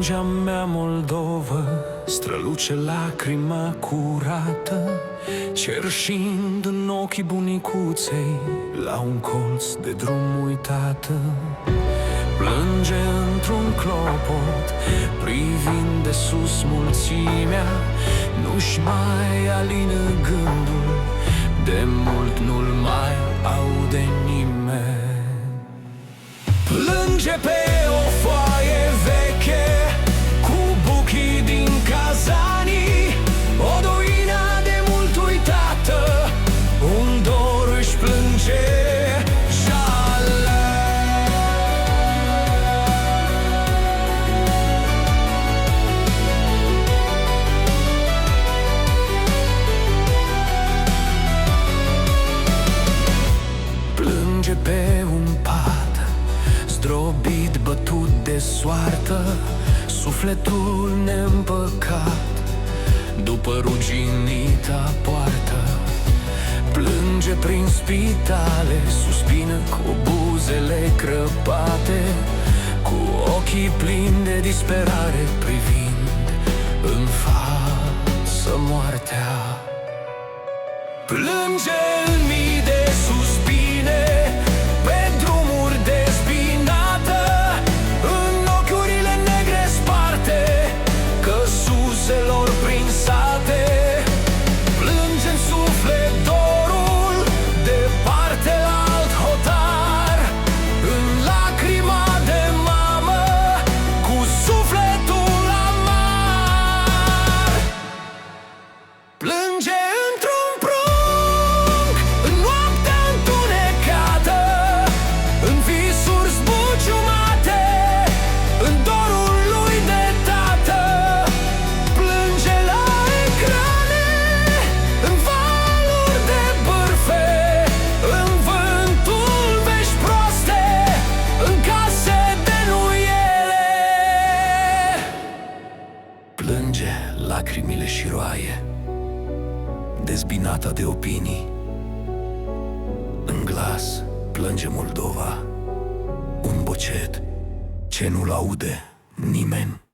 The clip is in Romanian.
Mingea mea Moldovă străluce lacrima curată, cerșind în ochii bunicuței la un colț de drum uitată. Plânge într-un clopot, privind de sus mulțimea, nu-și mai alină gândul, de mult nu-l mai aude nimeni. Plânge pe o foaie veche, cu buchii din Kazanii, o doină de mult uitată, un dor își plânge jale. Plânge pe un pat zdrobit, bătut de soartă, sufletul neîmpăcat după ruginita poartă. Plânge prin spitale, suspină cu buzele crăpate, cu ochii plini de disperare, privind în față moartea. Plânge în mii de suspine, pe drumuri dezbinată, în ochiurile negre sparte, căsuselor prin sate. Plânge în suflet dorul, departe la alt hotar, în lacrima de mamă, cu sufletul amar. Plânge într-un prunc, în noaptea întunecată, în visuri zbuciumate, în dorul lui de tată. Plânge la ecrane, în valuri de bârfe, în vântul vești proaste, în case de nuiele. Plânge lacrimile și roaie, dezbinata de opinii. În glas plânge Moldova, un bocet ce nu-l aude nimeni.